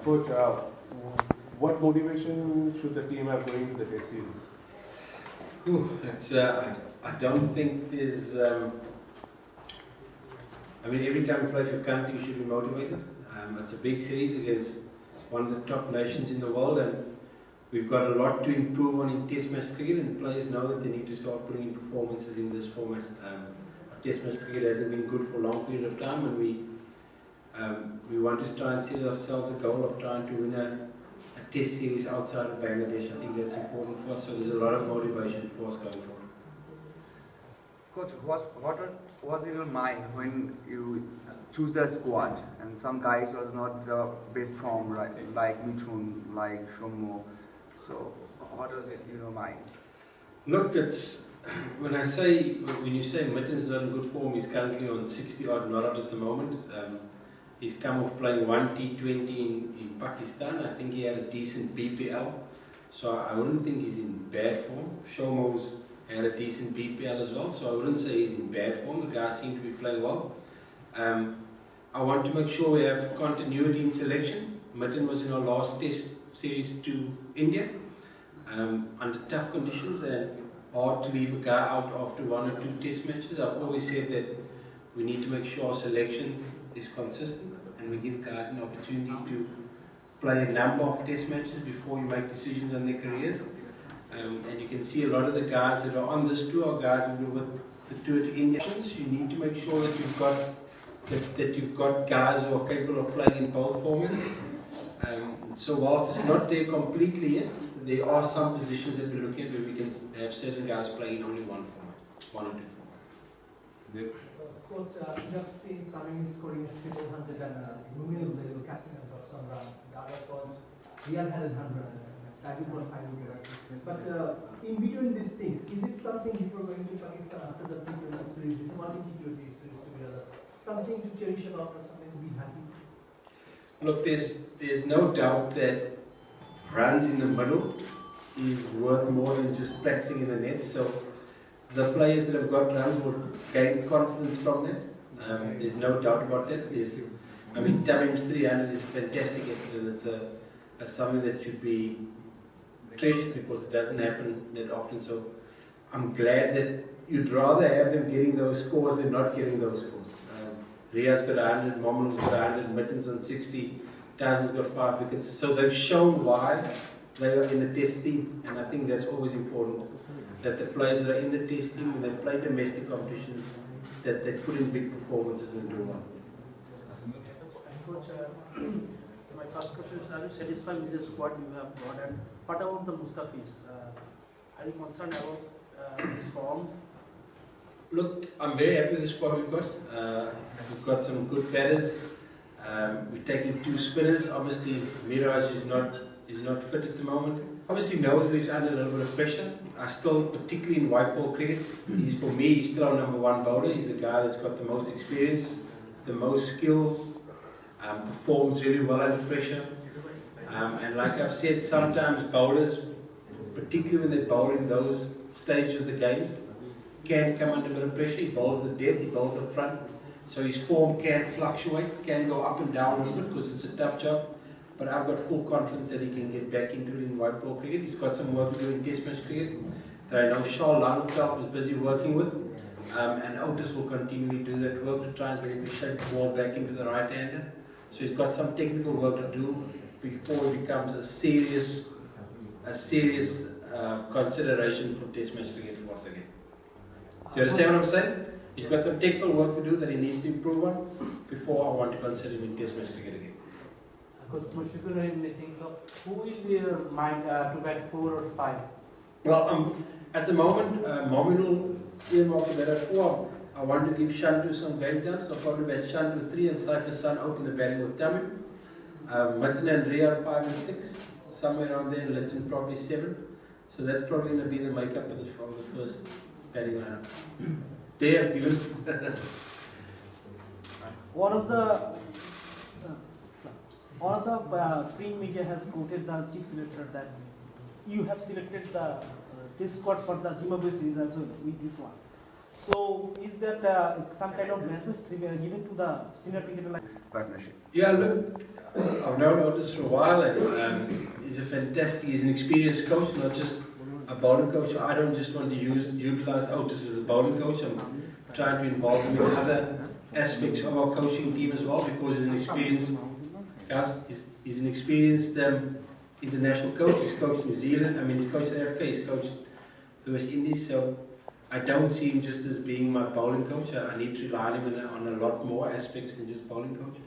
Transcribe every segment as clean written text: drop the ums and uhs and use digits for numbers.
Coach, what motivation should the team have going to the Test series? I don't think there's. I mean, every time you play for your country, you should be motivated. It's a big series against one of the top nations in the world, and we've got a lot to improve on in Test match cricket, and players know that they need to start putting in performances in this format. Test match cricket hasn't been good for a long period of time, and we want to try and set ourselves a goal of trying to win a Test series outside of Bangladesh. I think that's important for us, so there's a lot of motivation for us going forward. Coach, what was in your mind when you choose the squad? And some guys was not the best form, right? Like Mithun, like Shomo. So what was it in your mind? Look, it's when you say Mithun's not in good form, he's currently on 60 odd not out at the moment. He's come off playing one T20 in Pakistan. I think he had a decent BPL, so I wouldn't think he's in bad form. Shomo's had a decent BPL as well, so I wouldn't say he's in bad form. The guys seem to be playing well. I want to make sure we have continuity in selection. Mithun was in our last Test series to India under tough conditions, and hard to leave a guy out after one or two Test matches. I've always said that we need to make sure our selection is consistent and we give guys an opportunity to play a number of Test matches before you make decisions on their careers. And you can see a lot of the guys that are on this tour are guys who were with the tour to India. You need to make sure that you've got guys who are capable of playing in both formats. So whilst it's not there completely yet, there are some positions that we're looking at where we can have certain guys playing in only one format, one or two formats. Coach, you have seen Domingo scoring 400 and Domingo, the captain, has got some run. The other coach, Real had 100. That is what I would do. But in between these things, is it something before going to Pakistan after the T20 series, this one T20 series together, something to cherish about or something to be happy? Look, there's no doubt that runs in the middle is worth more than just practicing in the net. So the players that have got runs will gain confidence from that. There's no doubt about that. Tamim's 300 is fantastic, and it's something that should be treasured because it doesn't happen that often. So I'm glad that you'd rather have them getting those scores than not getting those scores. Ria's got 100, Momin's got 100, Mitten's on 60, Taz's got 5 wickets. So they've shown why they are in the Test team, and I think that's always important, that the players that are in the Test team, when they play domestic competitions, that they put in big performances and do well. Coach, my first question is, are you satisfied with the squad you have brought, and what about the Mustafis? Are you concerned about his form? Look, I'm very happy with the squad we've got. We've got some good batters. We're taking 2 spinners. Obviously, Miraj is not fit at the moment. Obviously, Knowsley's under a little bit of pressure. I still, particularly in white ball cricket, for me, he's still our #1 bowler. He's the guy that's got the most experience, the most skills, performs really well under pressure. And like I've said, sometimes bowlers, particularly when they bowl in those stages of the games, can come under a bit of pressure. He bowls the death, he bowls the front. So his form can fluctuate, can go up and down a little bit because it's a tough job. But I've got full confidence that he can get back into it in white ball cricket. He's got some work to do in Test match cricket that I know Shah Langenfeld is busy working with. And Otis will continually do that work to try and get him to shape the ball back into the right-hander. So he's got some technical work to do before it becomes a serious consideration for Test match cricket for us again. Do you understand what I'm saying? He's got some technical work to do that he needs to improve on before I want to consider him in Test match cricket again. Coach, Mushfiqur is missing, so who will be your mind to bat 4 or 5? Well, at the moment, Mominul earmarked to bat at 4. I want to give Shantu some game time, so I'll probably bat Shantu 3 and Saif's son open the batting with Tamim. Mithun and Riyad 5 and 6, somewhere around there, Linton probably 7. So that's probably going to be the makeup of the first batting lineup. They have given. One of the print media has quoted the chief selector that you have selected the test squad for the Zimbabwe series as well with this one. So is that some kind of message given to the senior cricketer like Partnership. Yeah, look, I've known Otis for a while, and he's a fantastic, he's an experienced coach, not just a bowling coach. So I don't just want to utilize Otis as a bowling coach. I'm trying to involve him in other aspects of our coaching team as well, because he's an experienced he's an experienced international coach. He's coached New Zealand, he's coached South Africa, he's coached the West Indies, so I don't see him just as being my bowling coach. I need to rely on him on a lot more aspects than just bowling coach.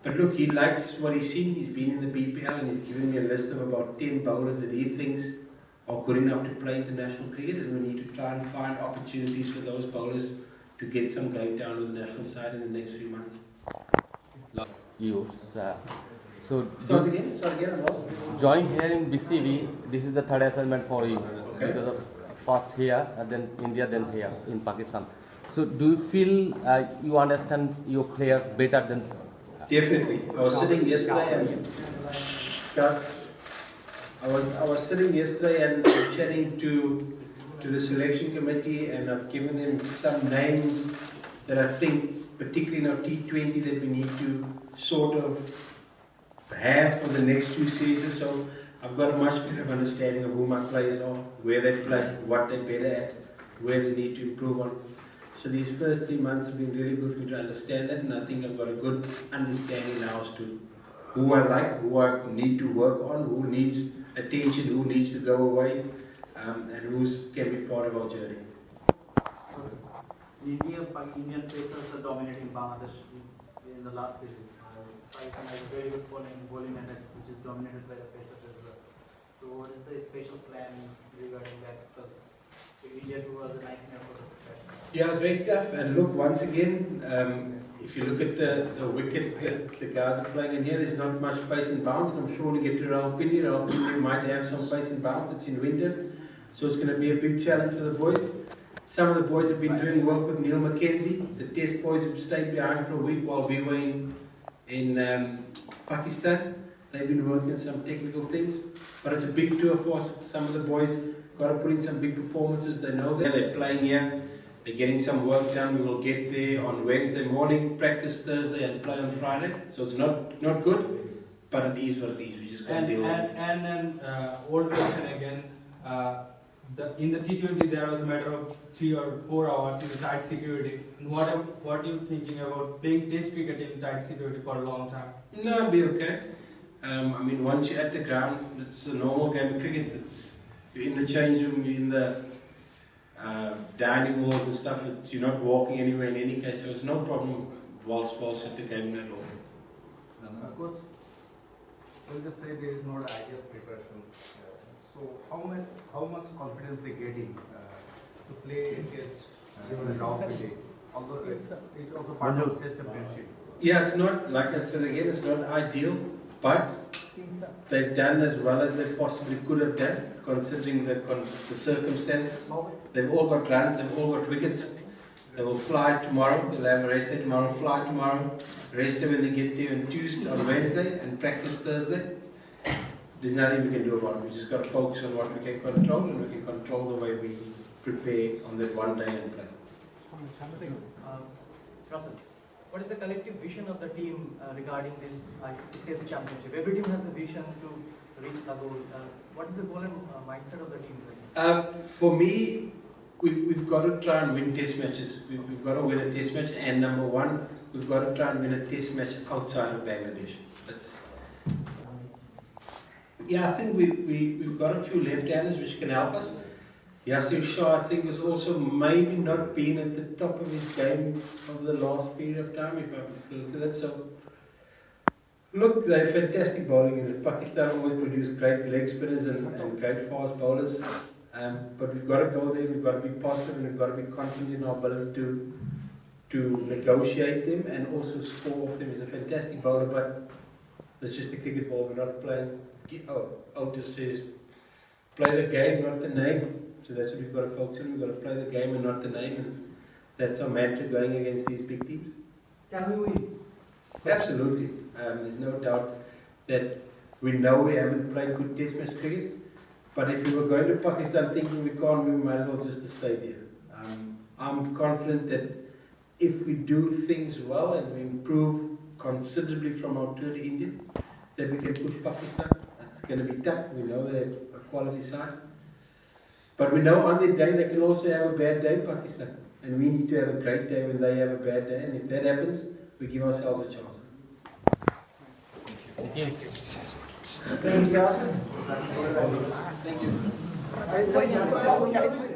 But look, he likes what he's seen. He's been in the BPL and he's given me a list of about 10 bowlers that he thinks are good enough to play international cricket, and we need to try and find opportunities for those bowlers to get some game down on the national side in the next few months. So Start again, I lost. join here in BCV. This is the third assignment for you, Okay. because of first here, and then India, then here in Pakistan. So do you feel you understand your players better than? Definitely. I was sitting yesterday and I was sitting yesterday and chatting to the selection committee, and I've given them some names that I think, particularly in our T20, that we need to sort of have for the next 2 seasons. So I've got a much better understanding of who my players are, where they play, what they're better at, where they need to improve on. So these first 3 months have been really good for me to understand that, and I think I've got a good understanding now as to who I like, who I need to work on, who needs attention, who needs to go away, and who can be part of our journey. Indian pacers are dominating Bangladesh in the last series. Pakistan has a very good bowling attack, which is dominated by the pacers as well. So what is the special plan regarding that? Because India too was a nightmare for the batsmen. Yeah, it's very tough. And look, once again, if you look at the wicket that the guys are playing in here, there's not much pace and bounce. And I'm sure when you get to Rawalpindi might have some pace and bounce. It's in winter, so it's going to be a big challenge for the boys. Some of the boys have been doing work with Neil Mackenzie. The test boys have stayed behind for a week while we were in Pakistan. They've been working on some technical things, but it's a big tour for us. Some of the boys got to put in some big performances. They know that they're playing here. They're getting some work done. We will get there on Wednesday morning, practice Thursday, and play on Friday. So it's not good, but it is what it is. We just got to deal with it. And then old question again. In the T20 there was a matter of 3 or 4 hours in the tight security. And what are you thinking about playing test cricket in tight security for a long time? No, it'll be okay. Once you're at the ground, it's a normal game of cricket. You're in the change room, you're in the dining halls and stuff. You're not walking anywhere in any case, so it's no problem whilst at the game at all. Coach, we'll just say there is no ideal preparation. So how much confidence they getting to play against even a off day? Although it's also part of test championship. Yeah, it's not, like I said again, it's not ideal, but they've done as well as they possibly could have done, considering the circumstances. They've all got runs, they've all got wickets. They will fly tomorrow, they'll have a rest day tomorrow, fly tomorrow, rest day when they get there on Tuesday, on Wednesday, and practice Thursday. There's nothing we can do about it. We just got to focus on what we can control, and we can control the way we prepare on that one day and play. Russell, what is the collective vision of the team regarding this ICC Test Championship? Every team has a vision to reach the goal. What is the goal and mindset of the team? For me, we've got to try and win test matches. We've got to win a test match, and number one, we've got to try and win a test match outside of Bangladesh. Yeah, I think we've got a few left-handers which can help us. Yasir Shah, I think, has also maybe not been at the top of his game over the last period of time, if I look at that. So, look, they're fantastic bowling unit. Pakistan always produce great leg spinners and great fast bowlers. But we've got to go there, we've got to be positive, and we've got to be confident in our ability to negotiate them and also score off them. He's a fantastic bowler, but it's just a cricket ball. We're not playing. Otis says, play the game, not the name. So that's what we've got to focus on. We've got to play the game and not the name, and that's our mantra going against these big teams. Can we win? Absolutely. There's no doubt that we know we haven't played good test match cricket, but if we were going to Pakistan thinking we can't, we might as well just stay there. I'm confident that if we do things well and we improve considerably from our tour to India, that we can push Pakistan. It's going to be tough. We know they're a quality side. But we know on their day they can also have a bad day, Pakistan. And we need to have a great day when they have a bad day. And if that happens, we give ourselves a chance. Thank you. Thank you, guys. Thank you.